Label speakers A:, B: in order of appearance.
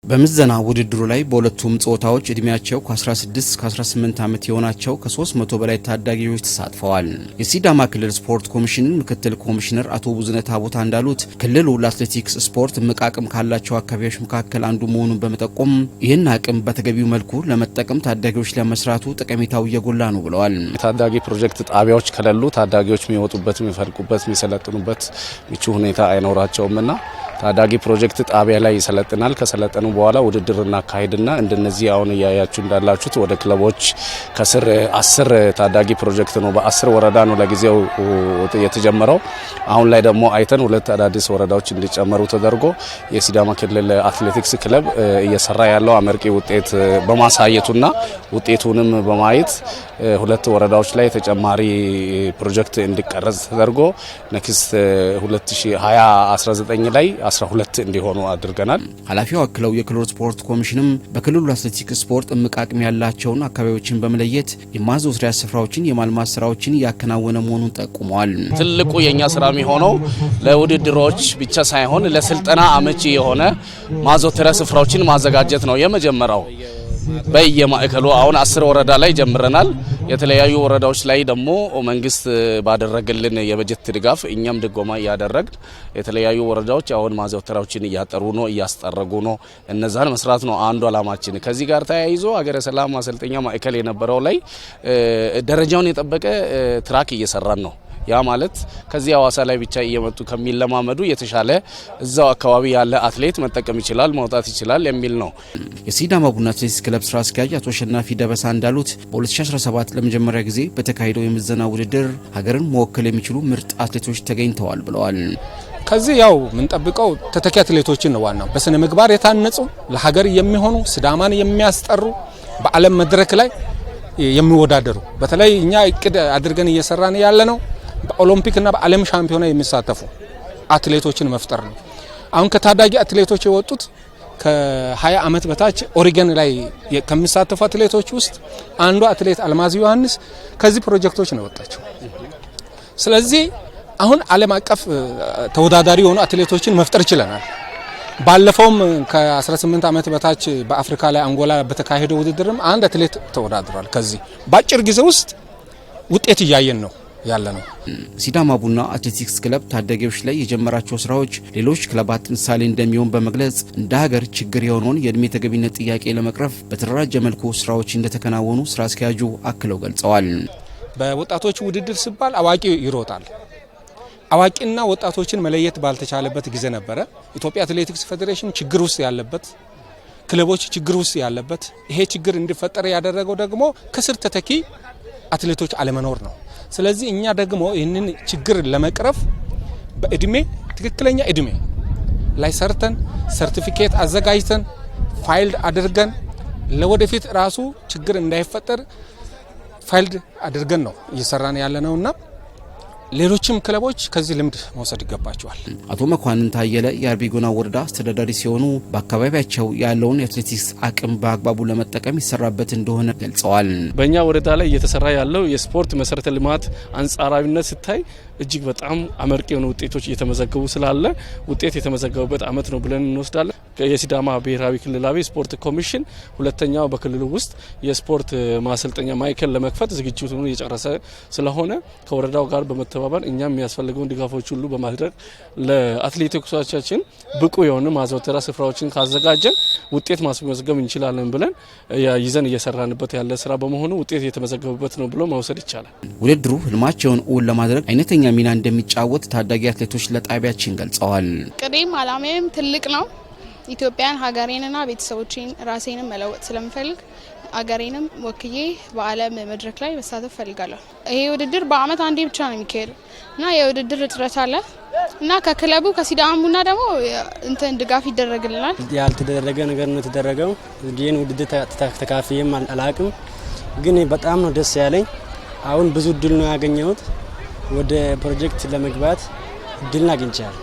A: በምዘና ውድድሩ ላይ በሁለቱም ጾታዎች እድሜያቸው ከ16 እስከ 18 ዓመት የሆናቸው ከ300 በላይ ታዳጊዎች ተሳትፈዋል። የሲዳማ ክልል ስፖርት ኮሚሽን ምክትል ኮሚሽነር አቶ ቡዝነት አቦታ እንዳሉት ክልሉ ለአትሌቲክስ ስፖርት መቃቅም ካላቸው አካባቢዎች መካከል አንዱ መሆኑን በመጠቆም ይህን አቅም በተገቢው መልኩ ለመጠቀም ታዳጊዎች ለመስራቱ ጠቀሜታው የጎላ ነው ብለዋል።
B: ታዳጊ ፕሮጀክት ጣቢያዎች ከሌሉ ታዳጊዎች የሚወጡበት፣ የሚፈልቁበት፣ የሚሰለጥኑበት ምቹ ሁኔታ አይኖራቸውምና ታዳጊ ፕሮጀክት ጣቢያ ላይ ይሰለጥናል። ከሰለጠኑ በኋላ ውድድር እናካሄድና እንደነዚህ አሁን ያያችሁ እንዳላችሁት ወደ ክለቦች ከስር 10 ታዳጊ ፕሮጀክት ነው በ10 ወረዳ ነው ለጊዜው የተጀመረው። አሁን ላይ ደግሞ አይተን 2 አዳዲስ ወረዳዎች እንዲጨመሩ ተደርጎ የሲዳማ ክልል አትሌቲክስ ክለብ እየሰራ ያለው አመርቂ ውጤት በማሳየቱና ውጤቱንም በማየት 2 ወረዳዎች ላይ ተጨማሪ ፕሮጀክት እንዲቀረጽ ተደርጎ ኔክስት 2019 ላይ 12 እንዲሆኑ አድርገናል።
A: ኃላፊው አክለው የክልሉ ስፖርት ኮሚሽንም በክልሉ አትሌቲክስ ስፖርት እምቃቅም ያላቸውን አካባቢዎችን በመለየት የማዘውተሪያ ስፍራዎችን የማልማት ስራዎችን ያከናወነ መሆኑን ጠቁመዋል።
B: ትልቁ የኛ ስራ የሚሆነው ለውድድሮች ብቻ ሳይሆን ለስልጠና አመቺ የሆነ ማዘውተሪያ ስፍራዎችን ማዘጋጀት ነው የመጀመሪያው። በየማዕከሉ አሁን 10 ወረዳ ላይ ጀምረናል። የተለያዩ ወረዳዎች ላይ ደግሞ መንግስት ባደረገልን የበጀት ድጋፍ እኛም ድጎማ ያደረግን የተለያዩ ወረዳዎች አሁን ማዘውተሪያዎችን እያጠሩ ነው፣ እያስጠረጉ ነው። እነዛን መስራት ነው አንዱ አላማችን። ከዚህ ጋር ተያይዞ ሀገረ ሰላም ማሰልጠኛ ማዕከል የነበረው ላይ ደረጃውን የጠበቀ ትራክ እየሰራን ነው። ያ ማለት ከዚህ ሐዋሳ ላይ ብቻ እየመጡ ከሚለማመዱ የተሻለ እዛው አካባቢ ያለ አትሌት መጠቀም ይችላል፣ ማውጣት ይችላል የሚል ነው።
A: የሲዳማ ቡና አትሌቲክስ ክለብ ስራ አስኪያጅ አቶ አሸናፊ ደበሳ እንዳሉት በ2017 ለመጀመሪያ ጊዜ በተካሄደው የምዘና ውድድር ሀገርን መወከል የሚችሉ ምርጥ አትሌቶች ተገኝተዋል ብለዋል።
C: ከዚህ ያው የምንጠብቀው ተተኪ አትሌቶችን ነው። ዋናው በስነ ምግባር የታነጹ ለሀገር የሚሆኑ ሲዳማን የሚያስጠሩ በዓለም መድረክ ላይ የሚወዳደሩ በተለይ እኛ እቅድ አድርገን እየሰራን ያለ ነው በኦሎምፒክ እና በዓለም ሻምፒዮና የሚሳተፉ አትሌቶችን መፍጠር ነው። አሁን ከታዳጊ አትሌቶች የወጡት ከ20 ዓመት በታች ኦሪገን ላይ ከሚሳተፉ አትሌቶች ውስጥ አንዱ አትሌት አልማዝ ዮሐንስ ከዚህ ፕሮጀክቶች ነው ወጣቸው። ስለዚህ አሁን ዓለም አቀፍ ተወዳዳሪ የሆኑ አትሌቶችን መፍጠር ይችላል። ባለፈውም ከ18 ዓመት በታች በአፍሪካ ላይ አንጎላ በተካሄደው ውድድርም አንድ አትሌት ተወዳድሯል። ከዚህ ባጭር ጊዜ ውስጥ ውጤት እያየን ነው ያለ ነው።
A: ሲዳማ ቡና አትሌቲክስ ክለብ ታዳጊዎች ላይ የጀመራቸው ስራዎች ሌሎች ክለባት ምሳሌ እንደሚሆን በመግለጽ እንደ ሀገር ችግር የሆነውን የእድሜ ተገቢነት ጥያቄ ለመቅረፍ በተደራጀ መልኩ ስራዎች እንደተከናወኑ ስራ አስኪያጁ አክለው ገልጸዋል።
C: በወጣቶች ውድድር ሲባል አዋቂ ይሮጣል። አዋቂና ወጣቶችን መለየት ባልተቻለበት ጊዜ ነበረ ኢትዮጵያ አትሌቲክስ ፌዴሬሽን ችግር ውስጥ ያለበት፣ ክለቦች ችግር ውስጥ ያለበት። ይሄ ችግር እንዲፈጠር ያደረገው ደግሞ ከስር ተተኪ አትሌቶች አለመኖር ነው። ስለዚህ እኛ ደግሞ ይህንን ችግር ለመቅረፍ በእድሜ ትክክለኛ እድሜ ላይ ሰርተን ሰርቲፊኬት አዘጋጅተን ፋይል አድርገን ለወደፊት ራሱ ችግር እንዳይፈጠር ፋይል አድርገን ነው እየሰራን ያለ ነውና ሌሎችም ክለቦች ከዚህ ልምድ መውሰድ ይገባቸዋል።
A: አቶ መኳንን ታየለ የአርቢጎና ወረዳ አስተዳዳሪ ሲሆኑ በአካባቢያቸው ያለውን የአትሌቲክስ አቅም በአግባቡ ለመጠቀም ይሰራበት እንደሆነ ገልጸዋል።
D: በእኛ ወረዳ ላይ እየተሰራ ያለው የስፖርት መሰረተ ልማት አንጻራዊነት ስታይ እጅግ በጣም አመርቂ የሆኑ ውጤቶች እየተመዘገቡ ስላለ ውጤት የተመዘገቡበት አመት ነው ብለን እንወስዳለን። የሲዳማ ብሔራዊ ክልላዊ ስፖርት ኮሚሽን ሁለተኛው በክልሉ ውስጥ የስፖርት ማሰልጠኛ ማዕከል ለመክፈት ዝግጅቱን እየጨረሰ ስለሆነ ከወረዳው ጋር በመተባበር እኛም የሚያስፈልገውን ድጋፎች ሁሉ በማድረግ ለአትሌቲክሶቻችን ብቁ የሆኑ ማዘውተሪያ ስፍራዎችን ካዘጋጀን ውጤት ማስመዝገብ እንችላለን ብለን ይዘን እየሰራንበት ያለ ስራ በመሆኑ ውጤት የተመዘገበበት ነው ብሎ መውሰድ ይቻላል።
A: ውድድሩ ህልማቸውን እውን ለማድረግ አይነተኛ ሚና እንደሚጫወት ታዳጊ አትሌቶች ለጣቢያችን ገልጸዋል።
E: ቅዴም አላማዬም ትልቅ ነው። ኢትዮጵያን ሀገሬንና ቤተሰቦቼን ራሴንም መለወጥ ስለምፈልግ አገሬንም ወክዬ በዓለም መድረክ ላይ መሳተፍ ፈልጋለሁ። ይሄ ውድድር በአመት አንዴ ብቻ ነው የሚካሄደው እና የውድድር እጥረት አለ እና ከክለቡ ከሲዳማ ቡና ደግሞ እንትን ድጋፍ ይደረግልናል።
F: ያልተደረገ ነገር ነው የተደረገው። ይህን ውድድር ተካፍዬም አላቅም፣ ግን በጣም ነው ደስ ያለኝ። አሁን ብዙ እድል ነው ያገኘሁት። ወደ ፕሮጀክት ለመግባት እድል አግኝቻለሁ።